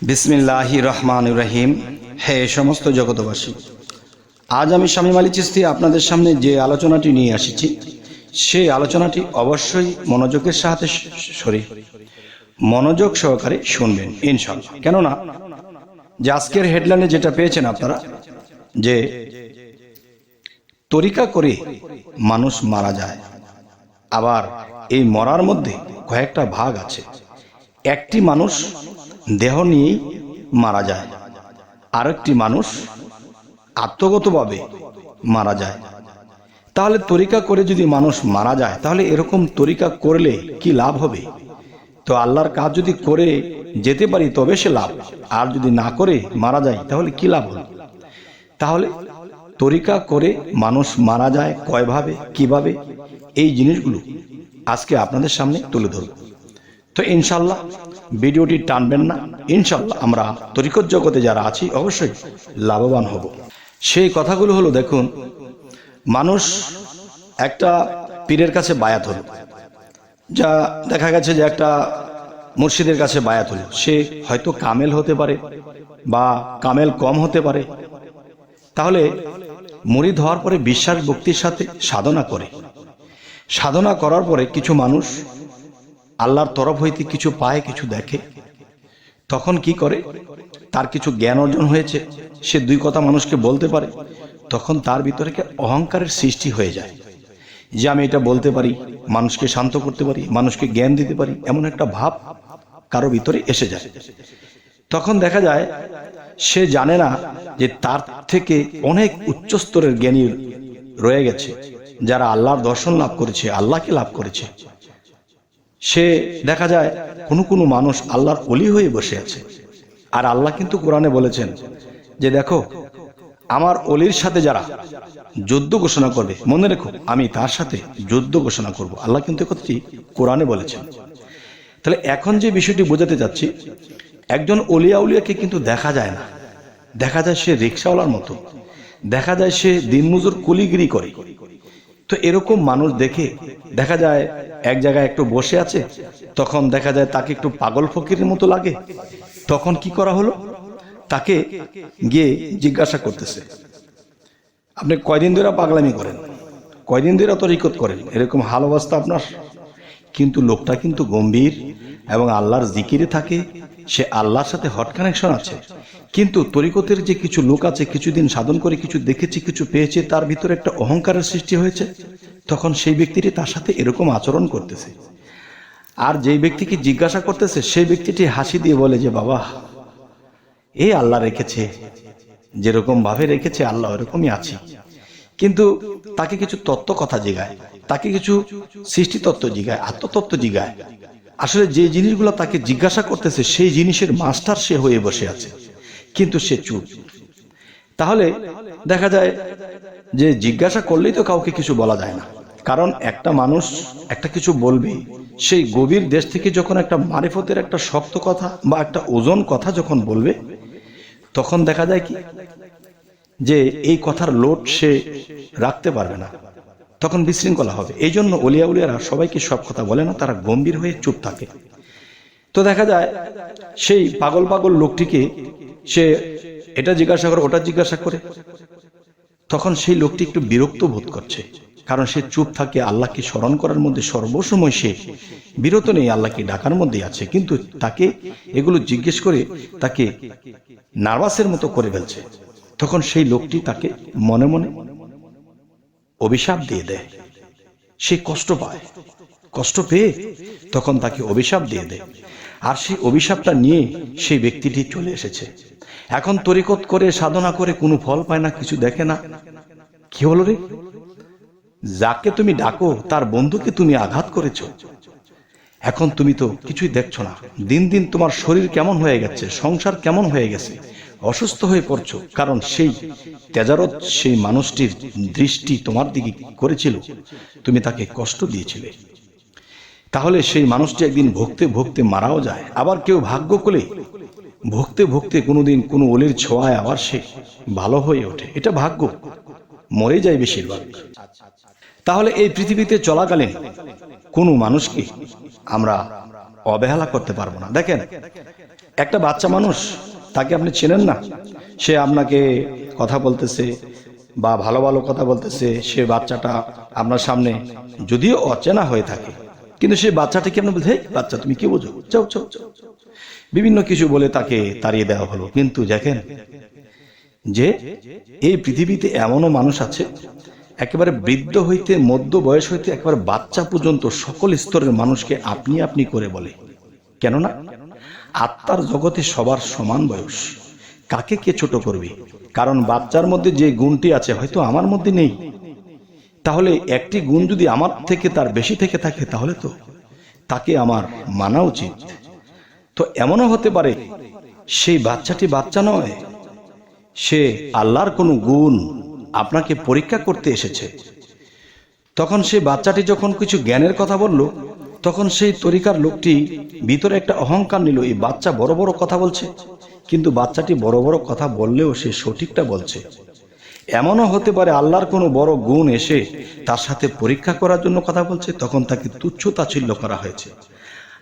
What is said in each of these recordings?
বিসমিল্লাহির রহমানির রহিম। হে সমস্ত জগতবাসী, আজ আমি শামীম আলী চিশতি আপনাদের সামনে যে আলোচনাটি নিয়ে এসেছি সেই আলোচনাটি অবশ্যই মনোযোগের সাথে মনোযোগ সহকারে শুনবেন ইনশাআল্লাহ। কেননা যে আজকের হেডলাইনে যেটা পেয়েছেন আপনারা, যে তরিকা করে মানুষ মারা যায়, আবার এই মরার মধ্যে কয়েকটা ভাগ আছে। একটি মানুষ দেহ নিয়েই মারা যায়, আরেকটি মানুষ আত্মগতভাবে মারা যায়। তাহলে তরিকা করে যদি মানুষ মারা যায়, তাহলে এরকম তরিকা করলে কি লাভ হবে? তো আল্লাহর কাজ যদি করে যেতে পারি তবে সে লাভ, আর যদি না করে মারা যায় তাহলে কি লাভ হবে? তাহলে তরিকা করে মানুষ মারা যায় কয়ভাবে, কিভাবে, এই জিনিসগুলো আজকে আপনাদের সামনে তুলে ধরব। তো ইনশাল্লাহ ভিডিওটি টানবেন না। ইনশাল্লাহ আমরা তরিকত জগতে যারা আছি অবশ্যই লাভবান হব। সেই কথাগুলো হলো, দেখুন, মানুষ একটা পীরের কাছে বায়াত হলো, যা দেখা গেছে যে একটা মুর্শিদের কাছে বায়াত হলো। সে হয়তো কামেল হতে পারে বা কামেল কম হতে পারে। তাহলে মুরিদ হওয়ার পরে বিশ্বাস ভক্তির সাথে সাধনা করে, সাধনা করার পরে কিছু মানুষ আল্লাহর তরফ হইতে কিছু পায়, কিছু দেখে। তখন কি করে? তার কিছু জ্ঞান অর্জন হয়েছে, সে দুই কথা মানুষকে বলতে পারে। তখন তার ভিতরে অহংকারের সৃষ্টি হয়ে যায়, যে আমি এটা বলতে পারি, মানুষকে শান্ত করতে পারি, মানুষকে জ্ঞান দিতে পারি, এমন একটা ভাব কারো ভিতরে এসে যায়। তখন দেখা যায় সে জানে না যে তার থেকে অনেক উচ্চ স্তরের জ্ঞানী রয়ে গেছে, যারা আল্লাহর দর্শন লাভ করেছে, আল্লাহকে লাভ করেছে। সে দেখা যায় কোনো মানুষ আল্লাহর ওলি হয়ে বসে আছে। আর আল্লাহ কিন্তু কোরআনে বলেছেন যে দেখো, আমার ওলির সাথে যারা যুদ্ধ ঘোষণা করবে, মনে রেখো আমি তার সাথে যুদ্ধ ঘোষণা করব। আল্লাহ কিন্তু একটি কোরআনে বলেছেন। তাহলে এখন যে বিষয়টি বোঝাতে যাচ্ছি, একজন ওলিয়া উলিয়াকে কিন্তু দেখা যায় না। দেখা যায় সে রিক্সাওয়ালার মতো, দেখা যায় সে দিনমজুর কুলিগিরি করে। তো এরকম মানুষ দেখে দেখা যায় এক জায়গায় একটু বসে আছে, তখন দেখা যায় তাকে একটু পাগল ফকিরের মতো লাগে। তখন কি করা হলো? তাকে গিয়ে জিজ্ঞাসা করতেছে, আপনি কয়দিন ধরে পাগলামি করেন, কয়দিন ধরে তরিকত করেন, এরকম হাল অবস্থা আপনার? কিন্তু লোকটা কিন্তু গম্ভীর এবং আল্লাহর জিকিরে থাকে, সে আল্লাহর সাথে হট কানেকশন আছে। কিন্তু তরিকতের যে কিছু লোক আছে, কিছুদিন সাধন করে কিছু দেখেছে, কিছু পেয়েছে, তার ভিতরে একটা অহংকারের সৃষ্টি হয়েছে। তখন সেই ব্যক্তিটি তার সাথে এরকম আচরণ করতেছে। আর যেই ব্যক্তিকে জিজ্ঞাসা করতেছে, সেই ব্যক্তিটি হাসি দিয়ে বলে যে বাবা, এই আল্লাহ রেখেছে, যেরকম ভাবে রেখেছে আল্লাহ এরকমই আছি। কিন্তু তাকে কিছু তত্ত্ব কথা জিগায়, তাকে কিছু সৃষ্টি তত্ত্ব জিগায়, আত্মতত্ত্ব জিগায়। আসলে যে জিনিসগুলো তাকে জিজ্ঞাসা করতেছে, সেই জিনিসের মাস্টার সে হয়ে বসে আছে, কিন্তু সে চুপ। তাহলে দেখা যায় যে জিজ্ঞাসা করলেই তো কাউকে কিছু বলা যায় না। কারণ একটা মানুষ একটা কিছু বলবে, সেই গভীর দেশ থেকে যখন একটা মারিফতের একটা শক্ত কথা বা একটা ওজন কথা যখন বলবে, তখন দেখা যায় কি যে এই কথার লোড সে রাখতে পারবে না, তখন বিশৃঙ্খলা হবে। এই জন্য ওলিয়া উলিয়ারা সবাইকে সব কথা বলে না, তারা গম্ভীর হয়ে চুপ থাকে। তো দেখা যায় সেই পাগল পাগল লোকটিকে সে এটা জিজ্ঞাসা করে, ওটা জিজ্ঞাসা করে। তখন সেই লোকটি একটু বিরক্ত বোধ করছে, কারণ সে চুপ থাকে, আল্লাহকে স্মরণ করার মধ্যে সর্বসময় সে বিরত নেই, আল্লাহকে ডাকার মধ্যে আছে। কিন্তু তাকে এগুলো জিজ্ঞেস করে তাকে নার্ভাসের মতো করে ফেলছে। তখন সেই লোকটি তাকে মনে মনে অভিশাপ দিয়ে দেয়। সে কষ্ট পায়, কষ্ট পেয়ে তখন তাকে অভিশাপ দিয়ে দেয়। আর সেই অভিশাপটা নিয়ে সেই ব্যক্তিটি চলে এসেছে। এখন তরিকত করে সাধনা করে কোনো ফল পায় না, কিছু দেখে না। কি হলো রে? যাকে তুমি ডাকো তার বন্ধুকে তুমি আঘাত করেছো। এখন তুমি তো কিছুই দেখছো না। দিন দিন তোমার শরীর কেমন হয়ে গেছে, সংসার কেমন হয়ে গেছে, অসুস্থ হয়ে পড়ছো। কারণ সেই তেজারত, সেই মানুষটির দৃষ্টি তোমার দিকে করেছিল, তুমি তাকে কষ্ট দিয়েছিলে। তাহলে সেই মানুষটি একদিন ভুগতে ভুগতে মারাও যায়। আবার কেউ ভাগ্য করে ভুগতে ভুগতে কোনোদিন কোনো ওলির ছোঁয়ায় আবার সে ভালো হয়ে ওঠে। এটা ভাগ্য, মরে যায় বেশিরভাগ। তাহলে এই পৃথিবীতে চলাকালীন কোনো মানুষকে আমরা অবহেলা করতে পারবো না। দেখেন, একটা বাচ্চা মানুষ, তাকে আপনি চেনেন না, সে আপনাকে কথা বলতেছে বা ভালো ভালো কথা বলতেছে, সে বাচ্চাটা আপনার সামনে যদিও অচেনা হয়ে থাকে, কিন্তু সেই বাচ্চাটাকে আপনি বলতে, বাচ্চা তুমি কি বোঝো, চাও চাও চাও, বিভিন্ন কিছু বলে তাকে তাড়িয়ে দেওয়া হলো। কিন্তু দেখেন যে এই পৃথিবীতে এমনও মানুষ আছে, একেবারে বৃদ্ধ হইতে মধ্য বয়স হইতে একেবারে বাচ্চা পর্যন্ত সকল স্তরের মানুষকে আপনি আপনি করে বলে। কেননা আত্মার জগতে সবার সমান বয়স, কাকে কে ছোট করবে? কারণ বাচ্চার মধ্যে যে গুণটি আছে হয়তো আমার মধ্যে নেই, তাহলে একটি গুণ যদি আমার থেকে তার বেশি থেকে থাকে, তাহলে তো তাকে আমার মানা উচিত। তো এমনও হতে পারে সেই বাচ্চাটি বাচ্চা নয়, সে আল্লাহর কোনো গুণ আপনাকে পরীক্ষা করতে এসেছে। তখন সেই বাচ্চাটি যখন কিছু জ্ঞানের কথা বলল, তখন সেই তরিকার লোকটি ভিতরে একটা অহংকার নিল, এই বাচ্চা বড় বড় কথা বলছে, কিন্তু বাচ্চাটি বড় বড় কথা বললেও সে সঠিকটা বলছে। এমনও হতে পারে আল্লাহর কোনো বড় গুণ এসে তার সাথে পরীক্ষা করার জন্য কথা বলছে, তখন তাকে তুচ্ছ তাচ্ছিল্য করা হয়েছে।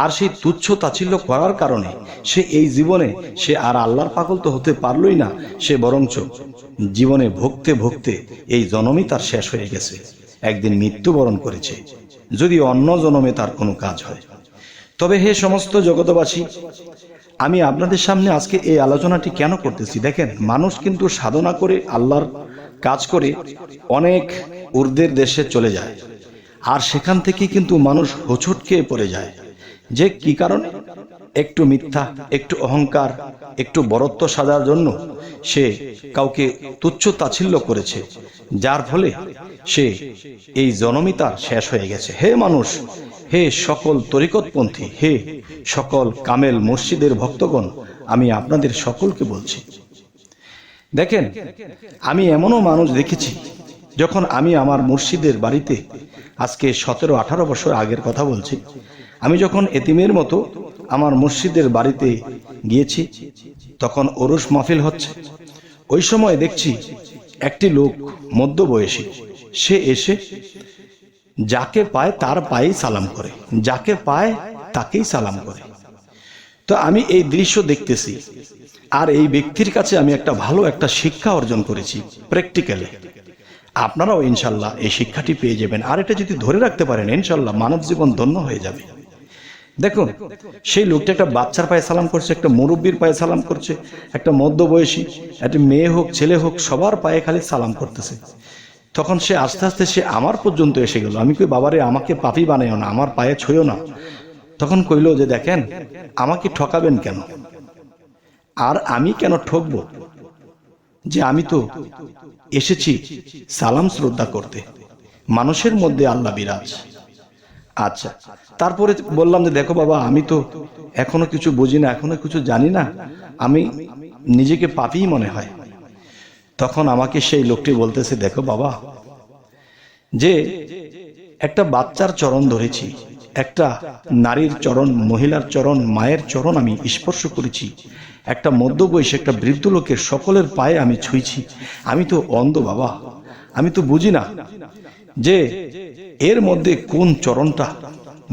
আর সেই তুচ্ছ তাচ্ছিল্য করার কারণে সে এই জীবনে সে আর আল্লাহর পাগল তো হতে পারলই না, সে বরঞ্চ জীবনে ভুগতে ভুগতে এই জন্মই তার শেষ হয়ে গেছে, একদিন মৃত্যুবরণ করেছে, যদি অন্য জন্মে তার কোনো কাজ হয়। তবে হে সমস্ত জগতবাসী, আমি আপনাদের সামনে আজকে এই আলোচনাটি কেন করতেছি? দেখেন, মানুষ কিন্তু সাধনা করে আল্লাহর কাজ করে অনেক ঊর্ধ্বের দেশে চলে যায়, আর সেখান থেকে কিন্তু মানুষ হোঁচট খেয়ে পড়ে যায়। যে কি কারণে? একটু মিথ্যা, একটু অহংকার, একটু বরত্ব সাজার জন্য সে কাউকে তুচ্ছ তাচ্ছিল্য করেছে, যার ফলে সে এই জনমই তার শেষ হয়ে গেছে। হে মানুষ, হে সকল তরিকতপন্থী, হে সকল কামেল মসজিদের ভক্তগণ, আমি আপনাদের সকলকে বলছি, দেখেন, আমি এমনও মানুষ দেখেছি, যখন আমি আমার মুর্শিদের বাড়িতে, আজকে 17-18 বছর আগের কথা বলছি, আমি যখন এতিমের মতো আমার মুর্শিদের বাড়িতে গিয়েছি, তখন ওরস মাহফিল হচ্ছে। ওই সময় দেখছি একটি লোক মধ্যবয়সী, সে এসে যাকে পায় তার পায়েই সালাম করে, যাকে পায় তাকেই সালাম করে। তো আমি এই দৃশ্য দেখতেছি, আর এই ব্যক্তির কাছে আমি একটা ভালো একটা শিক্ষা অর্জন করেছি প্র্যাকটিক্যালি। আপনারাও ইনশাল্লাহ এই শিক্ষাটি পেয়ে যাবেন, আর এটা যদি ধরে রাখতে পারেন ইনশাল্লাহ মানব জীবন ধন্য হয়ে যাবে। দেখুন, সেই লোকটা একটা বাচ্চার পায়ে সালাম করছে, একটা মুরব্বীর পায়ে সালাম করছে, একটা মধ্যবয়সী, একটা মেয়ে হোক ছেলে হোক, সবার পায়ে খালি সালাম করতেছে। তখন সে আস্তে আস্তে সে আমার পর্যন্ত এসে গেল। আমি কই, বাবারে, আমাকে পাপী বানাইও না, আমার পায়ে ছুঁয়ো না। তখন কইল যে, দেখেন, আমাকে ঠকাবেন কেন, আর আমি কেন ঠকবো? যে আমি তো এসেছি সালাম শ্রদ্ধা করতে, মানুষের মধ্যে আল্লাহ বিরাজ। আচ্ছা, তারপরে বললাম যে, দেখো বাবা, আমি তো এখনো কিছু বুঝি না, এখনো কিছু জানি না, আমি নিজেকে পাপী মনে হয়। তখন আমাকে সেই লোকটি বলতেছে, দেখো বাবা, যে একটা বাচ্চার চরণ ধরেছি, একটা নারীর চরণ, মহিলার চরণ, মায়ের চরণ আমি স্পর্শ করেছি, একটা মধ্যবয়সী, একটা বৃদ্ধ লোকের সকলের পায়ে আমি ছুঁইছি। আমি তো অন্ধ বাবা, আমি তো বুঝি না যে এর মধ্যে কোন চরণটা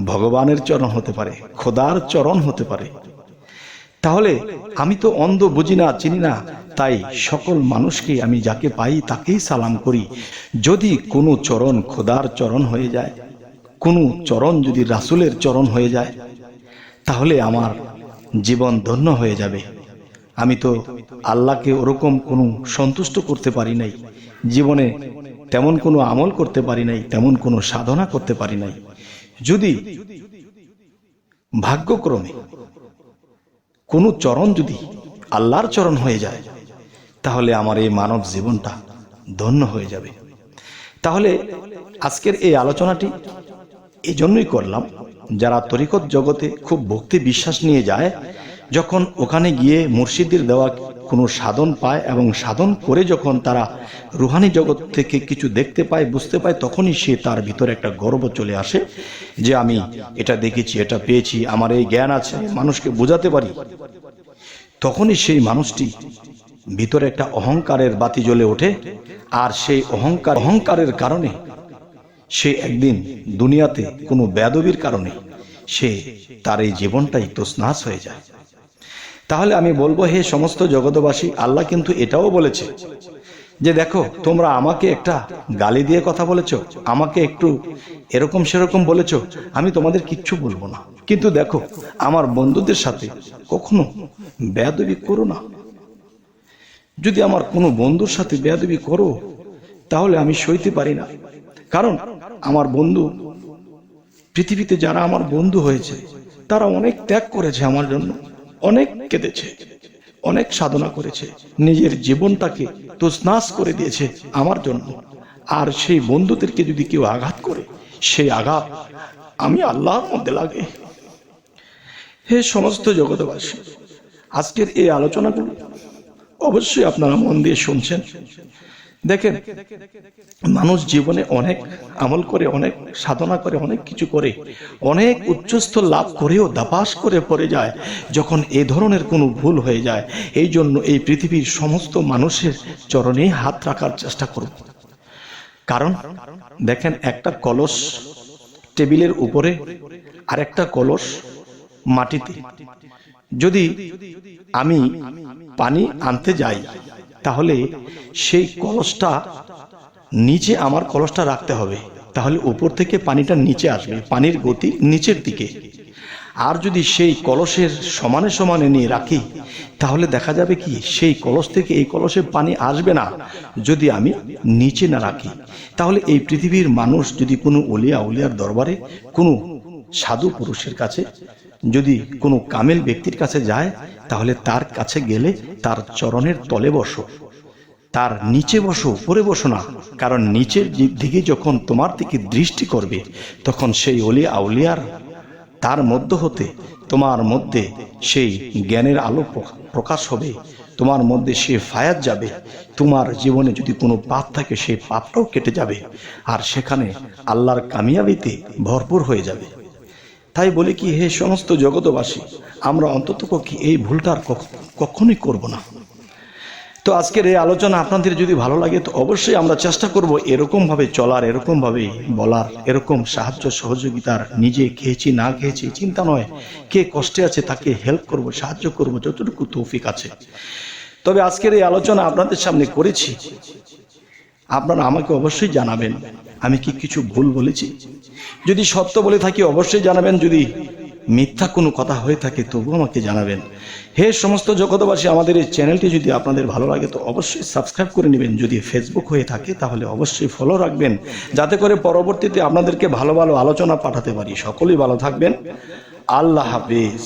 ভগবানের চরণ হতে পারে, খোদার চরণ হতে পারে। তাহলে আমি তো অন্ধ, বুঝি না, চিনি না, তাই সকল মানুষকে আমি যাকে পাই তাকেই সালাম করি। যদি কোনো চরণ খোদার চরণ হয়ে যায়, কোনো চরণ যদি রাসূলের চরণ হয়ে যায়, তাহলে আমার জীবন ধন্য হয়ে যাবে। আমি তো আল্লাহকে ওরকম কোনো সন্তুষ্ট করতে পারি নাই, জীবনে তেমন কোনো আমল করতে পারি নাই, তেমন কোনো সাধনা করতে পারি নাই। যদি ভাগ্যক্রমে কোনো চরণ যদি আল্লাহর চরণ হয়ে যায়, তাহলে আমার এই মানব জীবনটা ধন্য হয়ে যাবে। তাহলে আজকের এই আলোচনাটি এই জন্যই করলাম, যারা তরিকত জগতে খুব ভক্তি বিশ্বাস নিয়ে যায়, যখন ওখানে গিয়ে মুর্শিদের দেওয়া কোনো সাধন পায় এবং সাধন করে যখন তারা রুহানি জগৎ থেকে কিছু দেখতে পায়, বুঝতে পায়, তখনই সে তার ভিতরে একটা গর্ব চলে আসে যে আমি এটা দেখেছি, এটা পেয়েছি, আমার এই জ্ঞান আছে, মানুষকে বোঝাতে পারি। তখনই সেই মানুষটি ভিতরে একটা অহংকারের বাতি জ্বলে ওঠে, আর সেই অহংকারের কারণে সে একদিন দুনিয়াতে কোনো বেয়াদবির কারণে সে তার এই জীবনটাই তছনছ হয়ে যায়। তাহলে আমি বলবো, হে সমস্ত জগতবাসী, আল্লাহ কিন্তু এটাও বলেছে যে দেখো, তোমরা আমাকে একটা গালি দিয়ে কথা বলেছো, আমাকে একটু এরকম সেরকম বলেছো, আমি তোমাদের কিচ্ছু বলবো না, কিন্তু দেখো আমার বন্ধুদের সাথে কখনো বেয়াদবি করো না। যদি আমার কোনো বন্ধুর সাথে বেয়াদবি করো তাহলে আমি সইতে পারি না। কারণ আমার বন্ধু, পৃথিবীতে যারা আমার বন্ধু হয়েছে তারা অনেক ত্যাগ করেছে আমার জন্য, অনেক কেঁদেছে, অনেক সাধনা করেছে, নিজের জীবনটাকে তছনছ করে দিয়েছে আমার জন্য। আর সেই বন্ধুদেরকে যদি কেউ আঘাত করে, সেই আঘাত আমি আল্লাহর মধ্যে লাগে। হে সমস্ত জগতবাসী, আজকের এই আলোচনাগুলো অবশ্যই আপনারা মন দিয়ে শুনছেন। দেখেন, মানুষ জীবনে অনেক আমল করে, অনেক সাধনা করে, অনেক কিছু করে, অনেক উচ্চস্থ লাভ করেও দাপাস করে পড়ে যায় যখন এ ধরনের কোনো ভুল হয়ে যায়। এই জন্য এই পৃথিবীর সমস্ত মানুষের চরণে হাত রাখার চেষ্টা করব। কারণ দেখেন, একটা কলস টেবিলের উপরে আর একটা কলস মাটিতে, যদি আমি পানি আনতে যাই তাহলে সেই কলসটা নিচে, আমার কলসটা রাখতে হবে, তাহলে উপর থেকে পানিটা নিচে আসবে, পানির গতি নিচের দিকে। আর যদি সেই কলসের সমানে সমানে নিয়ে রাখি তাহলে দেখা যাবে কি, সেই কলস থেকে এই কলসে পানি আসবে না যদি আমি নিচে না রাখি। তাহলে এই পৃথিবীর মানুষ যদি কোনো ওলিয়া উলিয়ার দরবারে, কোনো সাধু পুরুষের কাছে, যদি কোনো কামেল ব্যক্তির কাছে যায়, তাহলে তার কাছে গেলে তার চরণের তলে বসো, তার নিচে বসো, উপরে বসো না। কারণ নিচের দিকে যখন তোমার দিকে দৃষ্টি করবে তখন সেই ওলিয়া আউলিয়ার তার মধ্য হতে তোমার মধ্যে সেই জ্ঞানের আলো প্রকাশ হবে, তোমার মধ্যে সে ফায়াত যাবে, তোমার জীবনে যদি কোনো পাপ থাকে সেই পাপটাও কেটে যাবে, আর সেখানে আল্লাহর কামিয়াবিতে ভরপুর হয়ে যাবে। তাই বলি কি, হে সমস্ত জগতবাসী, আমরা অন্ততপক্ষে এই ভুলটা কখনোই করব না। তো আজকের এই আলোচনা আপনাদের যদি ভালো লাগে তো অবশ্যই আমরা চেষ্টা করব এরকমভাবে চলার, এরকমভাবে বলার, এরকম সাহায্য সহযোগিতার। নিজে খেয়েছি না খেয়েছি চিন্তা নয়, কে কষ্টে আছে তাকে হেল্প করব, সাহায্য করব যতটুকু তৌফিক আছে। তবে আজকের এই আলোচনা আপনাদের সামনে করেছি, আপনারা আমাকে অবশ্যই জানাবেন আমি কি কিছু ভুল বলেছি। যদি সত্য বলে থাকি অবশ্যই জানাবেন, যদি মিথ্যা কোনো কথা হয়ে থাকে তবু আমাকে জানাবেন। হে সমস্ত জগতবাসী, আমাদের এই চ্যানেলটি যদি আপনাদের ভালো লাগে তো অবশ্যই সাবস্ক্রাইব করে নেবেন। যদি ফেসবুক হয়ে থাকে তাহলে অবশ্যই ফলো রাখবেন, যাতে করে পরবর্তীতে আপনাদেরকে ভালো ভালো আলোচনা পাঠাতে পারি। সকলেই ভালো থাকবেন। আল্লাহ হাফেজ।